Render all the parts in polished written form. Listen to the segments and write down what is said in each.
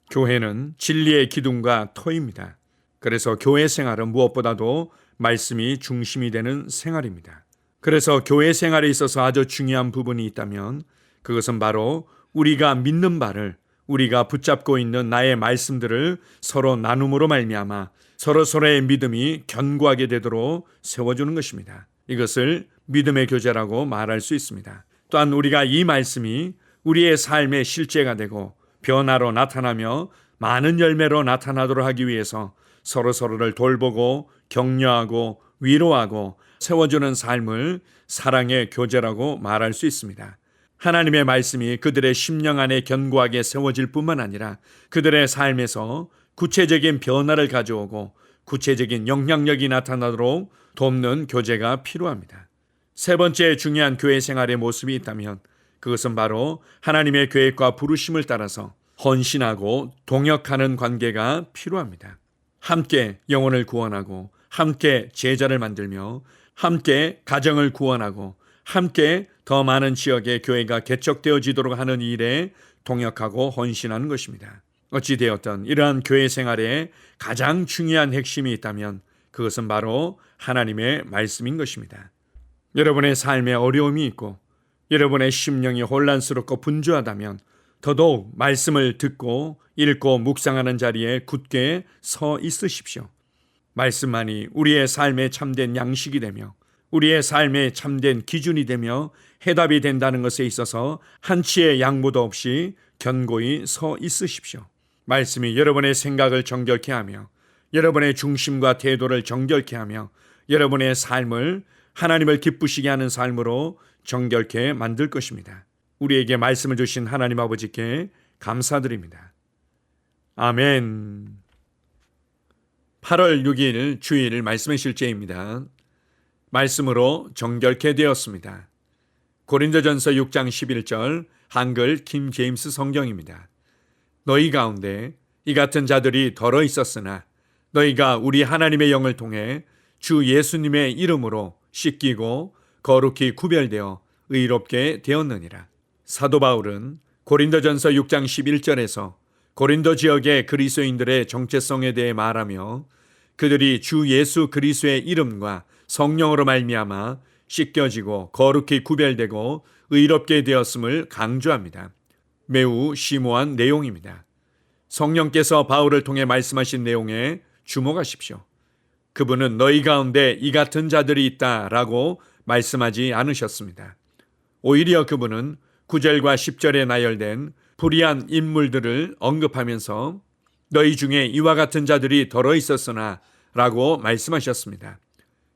교회는 진리의 기둥과 터입니다. 그래서 교회 생활은 무엇보다도 말씀이 중심이 되는 생활입니다. 그래서 교회 생활에 있어서 아주 중요한 부분이 있다면 그것은 바로 우리가 믿는 바를, 우리가 붙잡고 있는 나의 말씀들을 서로 나눔으로 말미암아 서로서로의 믿음이 견고하게 되도록 세워주는 것입니다. 이것을 믿음의 교제라고 말할 수 있습니다. 또한 우리가 이 말씀이 우리의 삶의 실제가 되고 변화로 나타나며 많은 열매로 나타나도록 하기 위해서 서로서로를 돌보고 격려하고 위로하고 세워주는 삶을 사랑의 교제라고 말할 수 있습니다. 하나님의 말씀이 그들의 심령 안에 견고하게 세워질 뿐만 아니라 그들의 삶에서 구체적인 변화를 가져오고 구체적인 영향력이 나타나도록 돕는 교제가 필요합니다. 세 번째 중요한 교회 생활의 모습이 있다면 그것은 바로 하나님의 계획과 부르심을 따라서 헌신하고 동역하는 관계가 필요합니다. 함께 영혼을 구원하고 함께 제자를 만들며 함께 가정을 구원하고 함께 더 많은 지역의 교회가 개척되어지도록 하는 일에 동역하고 헌신하는 것입니다. 어찌되었든 이러한 교회 생활에 가장 중요한 핵심이 있다면 그것은 바로 하나님의 말씀인 것입니다. 여러분의 삶에 어려움이 있고 여러분의 심령이 혼란스럽고 분주하다면 더더욱 말씀을 듣고 읽고 묵상하는 자리에 굳게 서 있으십시오. 말씀만이 우리의 삶에 참된 양식이 되며 우리의 삶에 참된 기준이 되며 해답이 된다는 것에 있어서 한치의 양보도 없이 견고히 서 있으십시오. 말씀이 여러분의 생각을 정결케 하며 여러분의 중심과 태도를 정결케 하며 여러분의 삶을 하나님을 기쁘시게 하는 삶으로 정결케 만들 것입니다. 우리에게 말씀을 주신 하나님 아버지께 감사드립니다. 아멘. 8월 6일 주일 말씀의 실제입니다. 말씀으로 정결케 되었습니다. 고린도전서 6장 11절 한글 킹 제임스 성경입니다. 너희 가운데 이 같은 자들이 덜어 있었으나 너희가 우리 하나님의 영을 통해 주 예수님의 이름으로 씻기고 거룩히 구별되어 의롭게 되었느니라. 사도 바울은 고린도전서 6장 11절에서 고린도 지역의 그리스도인들의 정체성에 대해 말하며 그들이 주 예수 그리스도의 이름과 성령으로 말미암아 씻겨지고 거룩히 구별되고 의롭게 되었음을 강조합니다. 매우 심오한 내용입니다. 성령께서 바울을 통해 말씀하신 내용에 주목하십시오. 그분은 너희 가운데 이 같은 자들이 있다라고 말씀하지 않으셨습니다. 오히려 그분은 9절과 10절에 나열된 불의한 인물들을 언급하면서 너희 중에 이와 같은 자들이 덜어 있었으나 라고 말씀하셨습니다.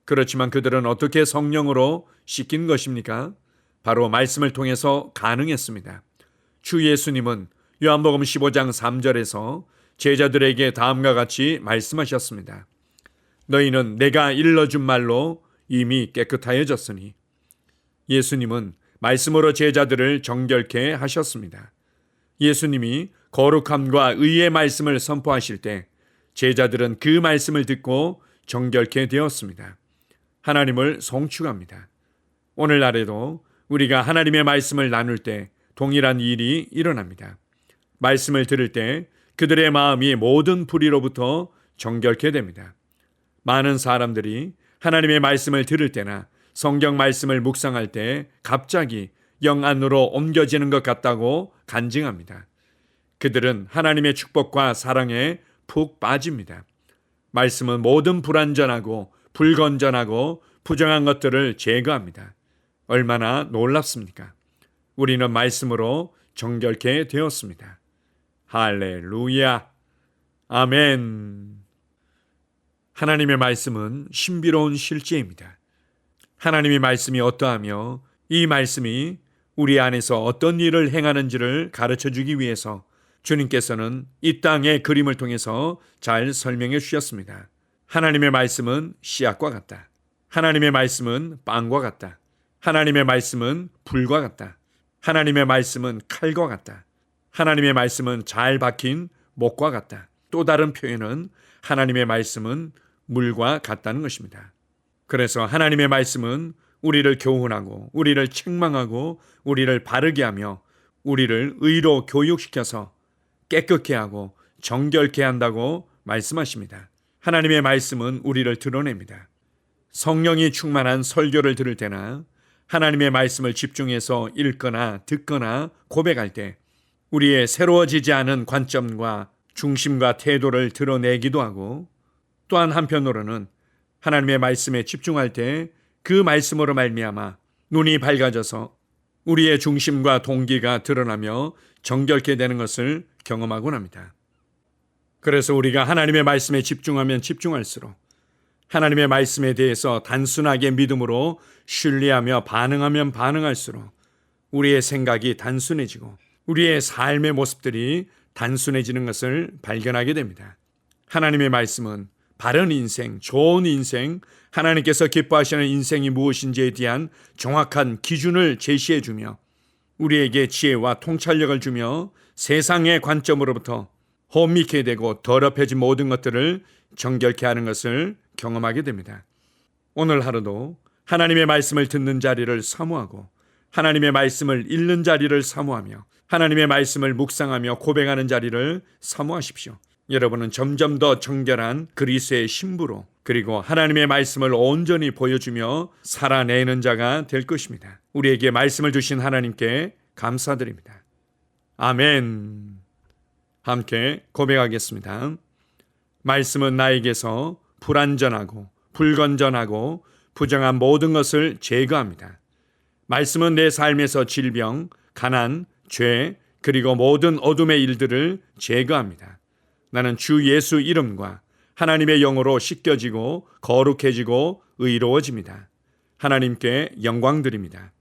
그렇지만 그들은 어떻게 성령으로 씻긴 것입니까? 바로 말씀을 통해서 가능했습니다. 주 예수님은 요한복음 15장 3절에서 제자들에게 다음과 같이 말씀하셨습니다. 너희는 내가 일러준 말로 이미 깨끗하여졌으니. 예수님은 말씀으로 제자들을 정결케 하셨습니다. 예수님이 거룩함과 의의 말씀을 선포하실 때 제자들은 그 말씀을 듣고 정결케 되었습니다. 하나님을 송축합니다. 오늘날에도 우리가 하나님의 말씀을 나눌 때 동일한 일이 일어납니다. 말씀을 들을 때 그들의 마음이 모든 불의로부터 정결케 됩니다. 많은 사람들이 하나님의 말씀을 들을 때나 성경 말씀을 묵상할 때 갑자기 영 안으로 옮겨지는 것 같다고 간증합니다. 그들은 하나님의 축복과 사랑에 푹 빠집니다. 말씀은 모든 불완전하고 불건전하고 부정한 것들을 제거합니다. 얼마나 놀랍습니까? 우리는 말씀으로 정결케 되었습니다. 할렐루야. 아멘. 하나님의 말씀은 신비로운 실제입니다. 하나님의 말씀이 어떠하며 이 말씀이 우리 안에서 어떤 일을 행하는지를 가르쳐주기 위해서 주님께서는 이 땅의 그림을 통해서 잘 설명해 주셨습니다. 하나님의 말씀은 씨앗과 같다. 하나님의 말씀은 빵과 같다. 하나님의 말씀은 불과 같다. 하나님의 말씀은 칼과 같다. 하나님의 말씀은 잘 박힌 목과 같다. 또 다른 표현은 하나님의 말씀은 물과 같다는 것입니다. 그래서 하나님의 말씀은 우리를 교훈하고 우리를 책망하고 우리를 바르게 하며 우리를 의로 교육시켜서 깨끗게 하고 정결케 한다고 말씀하십니다. 하나님의 말씀은 우리를 드러냅니다. 성령이 충만한 설교를 들을 때나 하나님의 말씀을 집중해서 읽거나 듣거나 고백할 때 우리의 새로워지지 않은 관점과 중심과 태도를 드러내기도 하고, 또한 한편으로는 하나님의 말씀에 집중할 때 그 말씀으로 말미암아 눈이 밝아져서 우리의 중심과 동기가 드러나며 정결케 되는 것을 경험하곤 합니다. 그래서 우리가 하나님의 말씀에 집중하면 집중할수록 하나님의 말씀에 대해서 단순하게 믿음으로 신뢰하며 반응하면 반응할수록 우리의 생각이 단순해지고 우리의 삶의 모습들이 단순해지는 것을 발견하게 됩니다. 하나님의 말씀은 바른 인생, 좋은 인생, 하나님께서 기뻐하시는 인생이 무엇인지에 대한 정확한 기준을 제시해 주며 우리에게 지혜와 통찰력을 주며 세상의 관점으로부터 험익게 되고 더럽혀진 모든 것들을 정결케 하는 것을 경험하게 됩니다. 오늘 하루도 하나님의 말씀을 듣는 자리를 사모하고 하나님의 말씀을 읽는 자리를 사모하며 하나님의 말씀을 묵상하며 고백하는 자리를 사모하십시오. 여러분은 점점 더 정결한 그리스도의 신부로, 그리고 하나님의 말씀을 온전히 보여주며 살아내는 자가 될 것입니다. 우리에게 말씀을 주신 하나님께 감사드립니다. 아멘. 함께 고백하겠습니다. 말씀은 나에게서 불완전하고 불건전하고 부정한 모든 것을 제거합니다. 말씀은 내 삶에서 질병, 가난, 죄, 그리고 모든 어둠의 일들을 제거합니다. 나는 주 예수 이름과 하나님의 영으로 씻겨지고 거룩해지고 의로워집니다. 하나님께 영광 드립니다.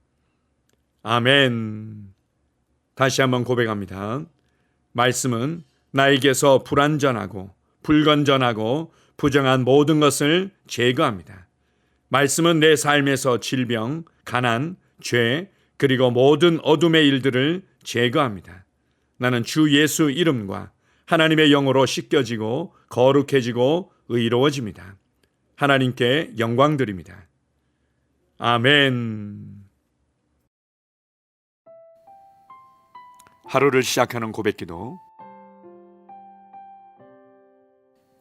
아멘. 다시 한번 고백합니다. 말씀은 나에게서 불완전하고 불건전하고 부정한 모든 것을 제거합니다. 말씀은 내 삶에서 질병, 가난, 죄, 그리고 모든 어둠의 일들을 제거합니다. 나는 주 예수 이름과 하나님의 영으로 씻겨지고 거룩해지고 의로워집니다. 하나님께 영광 드립니다. 아멘. 하루를 시작하는 고백기도.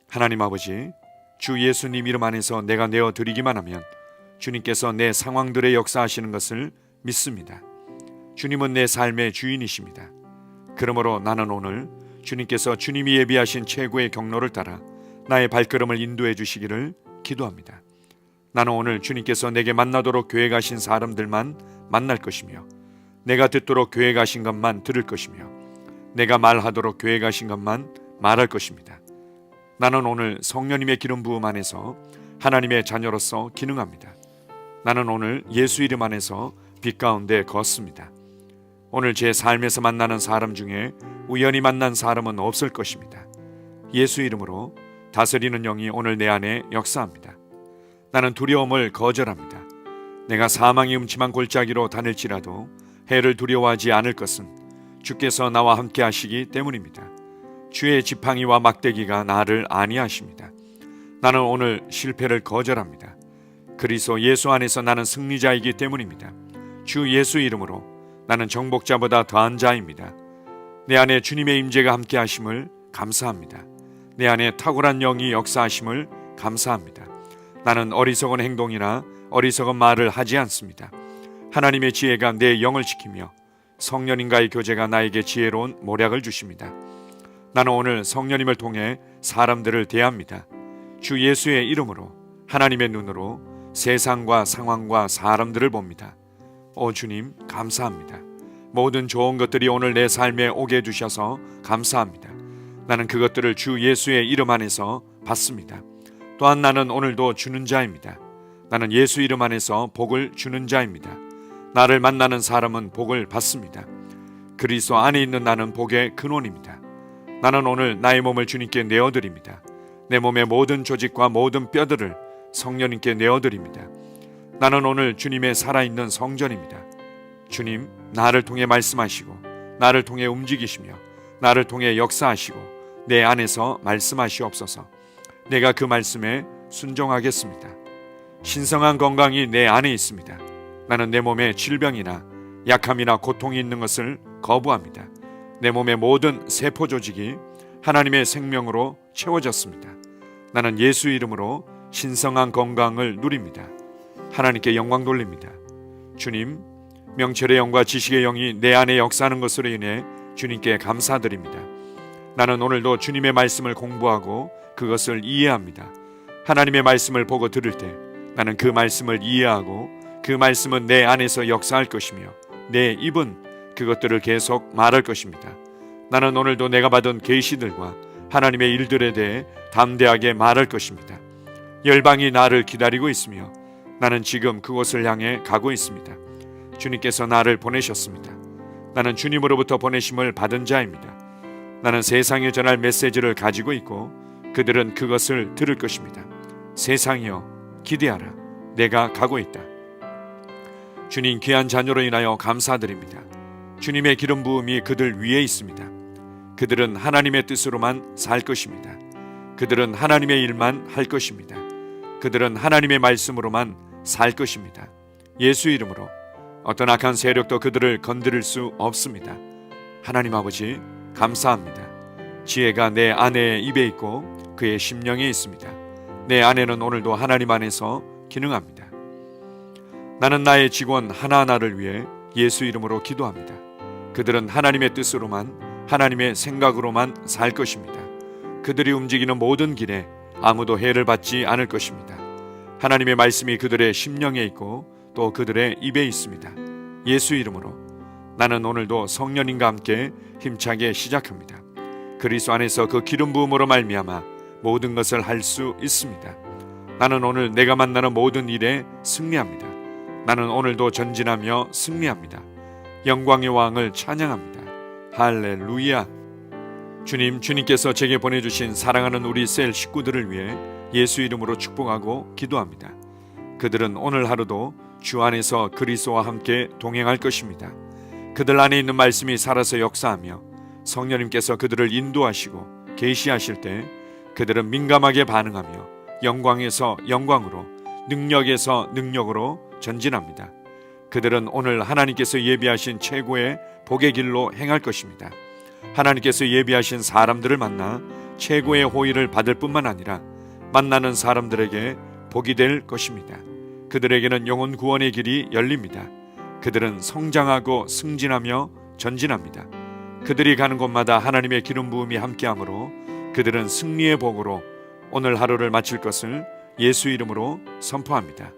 하나님 아버지, 주 예수님 이름 안에서 내가 내어드리기만 하면 주님께서 내 상황들의 역사하시는 것을 믿습니다. 주님은 내 삶의 주인이십니다. 그러므로 나는 오늘 주님께서 주님이 예비하신 최고의 경로를 따라 나의 발걸음을 인도해 주시기를 기도합니다. 나는 오늘 주님께서 내게 만나도록 계획하신 사람들만 만날 것이며, 내가 듣도록 계획하신 것만 들을 것이며, 내가 말하도록 계획하신 것만 말할 것입니다. 나는 오늘 성령님의 기름 부음 안에서 하나님의 자녀로서 기능합니다. 나는 오늘 예수 이름 안에서 빛 가운데 걷습니다. 오늘 제 삶에서 만나는 사람 중에 우연히 만난 사람은 없을 것입니다. 예수 이름으로 다스리는 영이 오늘 내 안에 역사합니다. 나는 두려움을 거절합니다. 내가 사망의 음침한 골짜기로 다닐지라도 해를 두려워하지 않을 것은 주께서 나와 함께 하시기 때문입니다. 주의 지팡이와 막대기가 나를 안위하십니다. 나는 오늘 실패를 거절합니다. 그리스도 예수 안에서 나는 승리자이기 때문입니다. 주 예수 이름으로 나는 정복자보다 더한 자입니다. 내 안에 주님의 임재가 함께 하심을 감사합니다. 내 안에 탁월한 영이 역사하심을 감사합니다. 나는 어리석은 행동이나 어리석은 말을 하지 않습니다. 하나님의 지혜가 내 영을 지키며 성령님과의 교제가 나에게 지혜로운 모략을 주십니다. 나는 오늘 성령님을 통해 사람들을 대합니다. 주 예수의 이름으로 하나님의 눈으로 세상과 상황과 사람들을 봅니다. 오 주님, 감사합니다. 모든 좋은 것들이 오늘 내 삶에 오게 해주셔서 감사합니다. 나는 그것들을 주 예수의 이름 안에서 받습니다. 또한 나는 오늘도 주는 자입니다. 나는 예수 이름 안에서 복을 주는 자입니다. 나를 만나는 사람은 복을 받습니다. 그리스도 안에 있는 나는 복의 근원입니다. 나는 오늘 나의 몸을 주님께 내어드립니다. 내 몸의 모든 조직과 모든 뼈들을 성령님께 내어드립니다. 나는 오늘 주님의 살아있는 성전입니다. 주님, 나를 통해 말씀하시고 나를 통해 움직이시며 나를 통해 역사하시고 내 안에서 말씀하시옵소서. 내가 그 말씀에 순종하겠습니다. 신성한 건강이 내 안에 있습니다. 나는 내 몸에 질병이나 약함이나 고통이 있는 것을 거부합니다. 내 몸의 모든 세포 조직이 하나님의 생명으로 채워졌습니다. 나는 예수 이름으로 신성한 건강을 누립니다. 하나님께 영광 돌립니다. 주님, 명철의 영과 지식의 영이 내 안에 역사하는 것으로 인해 주님께 감사드립니다. 나는 오늘도 주님의 말씀을 공부하고 그것을 이해합니다. 하나님의 말씀을 보고 들을 때 나는 그 말씀을 이해하고 그 말씀은 내 안에서 역사할 것이며 내 입은 그것들을 계속 말할 것입니다. 나는 오늘도 내가 받은 계시들과 하나님의 일들에 대해 담대하게 말할 것입니다. 열방이 나를 기다리고 있으며 나는 지금 그곳을 향해 가고 있습니다. 주님께서 나를 보내셨습니다. 나는 주님으로부터 보내심을 받은 자입니다. 나는 세상에 전할 메시지를 가지고 있고 그들은 그것을 들을 것입니다. 세상이여 기대하라. 내가 가고 있다. 주님 귀한 자녀로 인하여 감사드립니다. 주님의 기름 부음이 그들 위에 있습니다. 그들은 하나님의 뜻으로만 살 것입니다. 그들은 하나님의 일만 할 것입니다. 그들은 하나님의 말씀으로만 살 것입니다. 예수 이름으로 어떤 악한 세력도 그들을 건드릴 수 없습니다. 하나님 아버지 감사합니다. 지혜가 내 아내의 입에 있고 그의 심령에 있습니다. 내 아내는 오늘도 하나님 안에서 기능합니다. 나는 나의 직원 하나하나를 위해 예수 이름으로 기도합니다. 그들은 하나님의 뜻으로만 하나님의 생각으로만 살 것입니다. 그들이 움직이는 모든 길에 아무도 해를 받지 않을 것입니다. 하나님의 말씀이 그들의 심령에 있고 또 그들의 입에 있습니다. 예수 이름으로 나는 오늘도 성령님과 함께 힘차게 시작합니다. 그리스도 안에서 그 기름 부음으로 말미암아 모든 것을 할 수 있습니다. 나는 오늘 내가 만나는 모든 일에 승리합니다. 나는 오늘도 전진하며 승리합니다. 영광의 왕을 찬양합니다. 할렐루야. 주님께서 제게 보내주신 사랑하는 우리 셀 식구들을 위해 예수 이름으로 축복하고 기도합니다. 그들은 오늘 하루도 주 안에서 그리스도와 함께 동행할 것입니다. 그들 안에 있는 말씀이 살아서 역사하며 성령님께서 그들을 인도하시고 계시하실 때 그들은 민감하게 반응하며 영광에서 영광으로 능력에서 능력으로 전진합니다. 그들은 오늘 하나님께서 예비하신 최고의 복의 길로 행할 것입니다. 하나님께서 예비하신 사람들을 만나 최고의 호의를 받을 뿐만 아니라 만나는 사람들에게 복이 될 것입니다. 그들에게는 영혼 구원의 길이 열립니다. 그들은 성장하고 승진하며 전진합니다. 그들이 가는 곳마다 하나님의 기름 부음이 함께하므로 그들은 승리의 복으로 오늘 하루를 마칠 것을 예수 이름으로 선포합니다.